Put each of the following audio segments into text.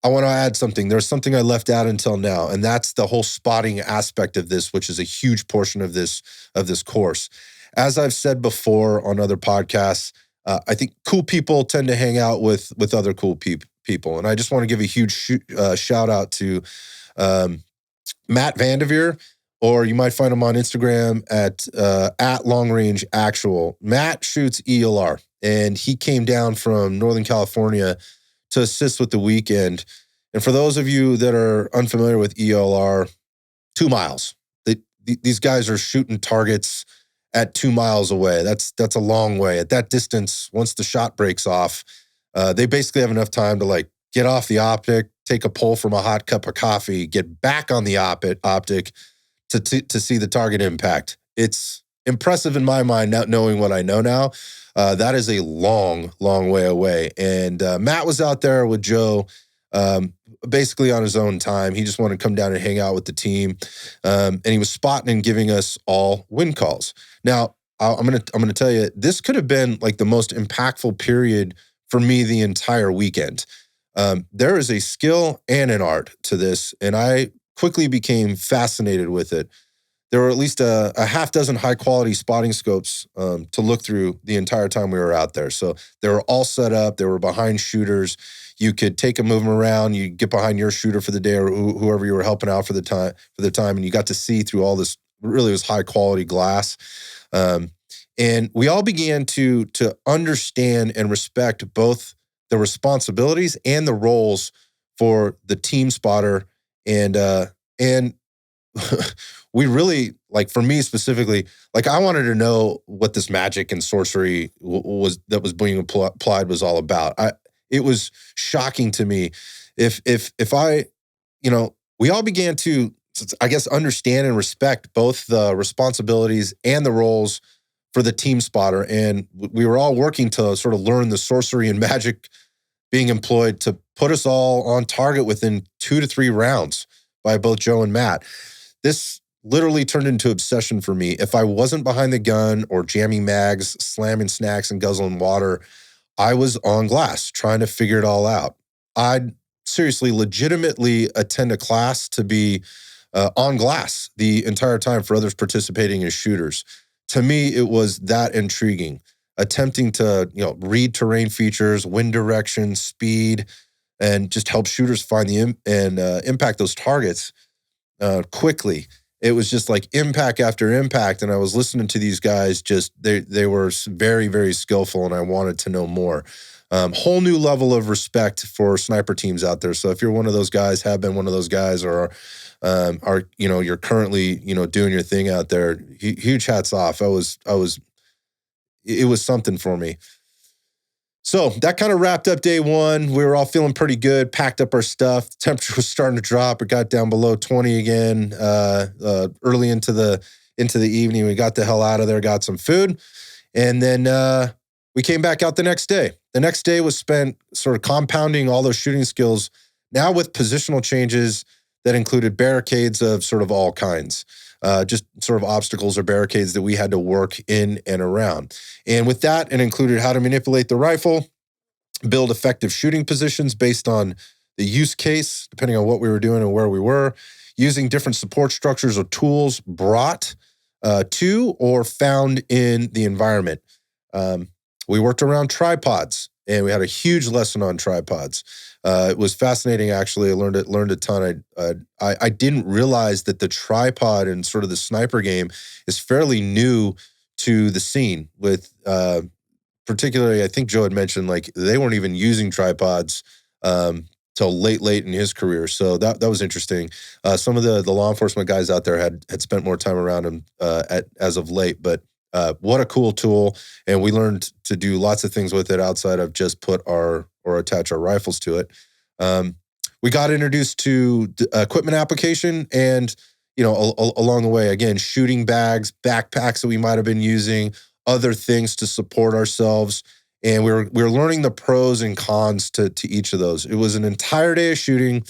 I want to add something. There's something I left out until now, and that's the whole spotting aspect of this, which is a huge portion of this course. As I've said before on other podcasts, I think cool people tend to hang out with other cool people, and I just want to give a huge shout out to Matt Vanderveer, or you might find him on Instagram at Long Range Actual. Matt shoots ELR, and he came down from Northern California to assist with the weekend. And for those of you that are unfamiliar with ELR, 2 miles. These guys are shooting targets at 2 miles away. That's a long way. At that distance, once the shot breaks off, they basically have enough time to like get off the optic, take a pull from a hot cup of coffee, get back on the optic to see the target impact. It's impressive in my mind, not knowing what I know now. That is a long, long way away. And Matt was out there with Joe, basically on his own time. He just wanted to come down and hang out with the team, and he was spotting and giving us all wind calls. Now, I'm gonna tell you, this could have been like the most impactful period for me the entire weekend. There is a skill and an art to this, and I quickly became fascinated with it. There were at least a half dozen high-quality spotting scopes to look through the entire time we were out there. So they were all set up. They were behind shooters. You could take them, move them around. You get behind your shooter for the day, or whoever you were helping out for the time, and you got to see through all this. Really, it was high-quality glass. And we all began to understand and respect both the responsibilities and the roles for the team spotter, and we really, like, for me specifically, like, I wanted to know what this magic and sorcery was that was being applied was all about. It was shocking to me. If I, we all began to, I guess, understand and respect both the responsibilities and the roles for the team spotter, and we were all working to sort of learn the sorcery and magic being employed to put us all on target within 2 to 3 rounds by both Joe and Matt. This literally turned into obsession for me. If I wasn't behind the gun or jamming mags, slamming snacks, and guzzling water, I was on glass trying to figure it all out. I'd seriously, legitimately attend a class to be on glass the entire time for others participating as shooters. To me, it was that intriguing. Attempting to, read terrain features, wind direction, speed, and just help shooters find impact those targets quickly. It was just like impact after impact, and I was listening to these guys. Just they were very, very skillful, and I wanted to know more. Whole new level of respect for sniper teams out there. So if you're one of those guys, have been one of those guys, or are you're currently doing your thing out there, huge hats off. It was something for me. So that kind of wrapped up day one. We were all feeling pretty good, packed up our stuff. The temperature was starting to drop. It got down below 20 again early into the evening. We got the hell out of there, got some food, and then we came back out the next day. The next day was spent sort of compounding all those shooting skills, now with positional changes that included barricades of sort of all kinds. Just sort of obstacles or barricades that we had to work in and around. And with that, it included how to manipulate the rifle, build effective shooting positions based on the use case, depending on what we were doing and where we were, using different support structures or tools brought to or found in the environment. We worked around tripods, and we had a huge lesson on tripods. It was fascinating, actually. I learned a ton. I didn't realize that the tripod in sort of the sniper game is fairly new to the scene. With particularly, I think Joe had mentioned, like, they weren't even using tripods till late in his career. So that was interesting. Some of the law enforcement guys out there had spent more time around him as of late, but what a cool tool. And we learned to do lots of things with it outside of just put or attach our rifles to it. We got introduced to equipment application, and, along the way, again, shooting bags, backpacks that we might've been using, other things to support ourselves. And we were learning the pros and cons to each of those. It was an entire day of shooting,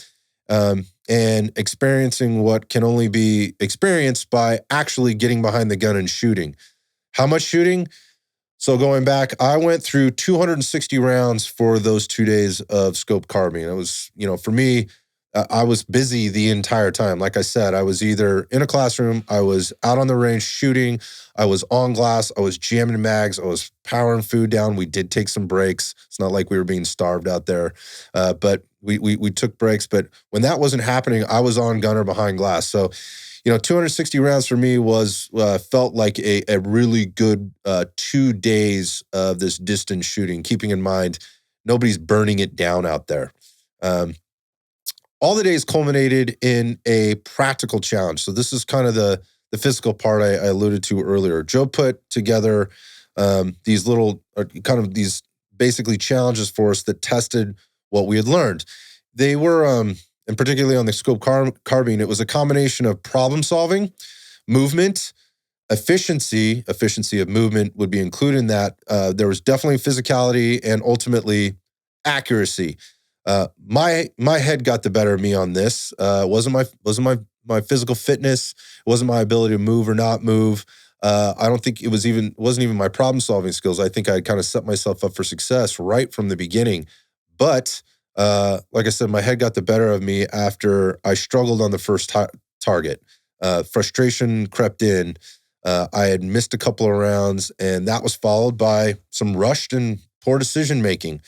and experiencing what can only be experienced by actually getting behind the gun and shooting. How much shooting? So going back, I went through 260 rounds for those 2 days of scope carbine. It was, for me, I was busy the entire time. Like I said, I was either in a classroom, I was out on the range shooting, I was on glass, I was jamming mags, I was powering food down. We did take some breaks. It's not like we were being starved out there, but we took breaks. But when that wasn't happening, I was on gunner behind glass. So 260 rounds for me was felt like a really good 2 days of this distance shooting, keeping in mind nobody's burning it down out there. All the days culminated in a practical challenge. So this is kind of the physical part I alluded to earlier. Joe put together these little, kind of these basically challenges for us that tested what we had learned. They were, and particularly on the scope carbine, it was a combination of problem solving, movement, efficiency of movement would be included in that. There was definitely physicality and ultimately accuracy. My head got the better of me on this. Wasn't my physical fitness. It wasn't my ability to move or not move. I don't think wasn't even my problem solving skills. I think I kind of set myself up for success right from the beginning. But like I said, my head got the better of me after I struggled on the first target. Frustration crept in. I had missed a couple of rounds, and that was followed by some rushed and poor decision making.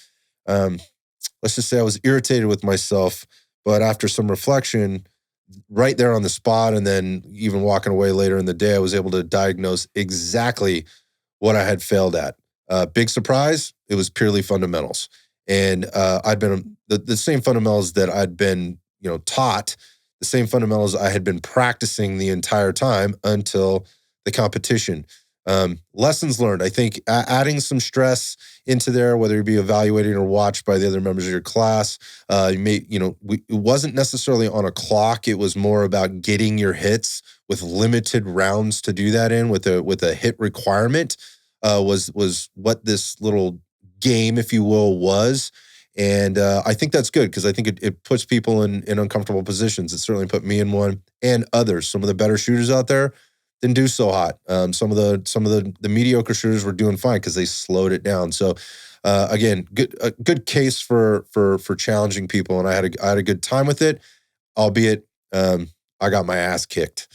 Let's just say I was irritated with myself, but after some reflection, right there on the spot, and then even walking away later in the day, I was able to diagnose exactly what I had failed at. Big surprise, it was purely fundamentals. And I'd been the same fundamentals that I'd been, taught, the same fundamentals I had been practicing the entire time until the competition. Lessons learned. I think adding some stress into there, whether you be evaluated or watched by the other members of your class, it wasn't necessarily on a clock. It was more about getting your hits with limited rounds to do that in with a hit requirement. Was what this little game, if you will, was. And I think that's good because I think it puts people in uncomfortable positions. It certainly put me in one and others. Some of the better shooters out there didn't do so hot. Some of the mediocre shooters were doing fine because they slowed it down. So again, a good case for challenging people, and I had a good time with it, albeit I got my ass kicked.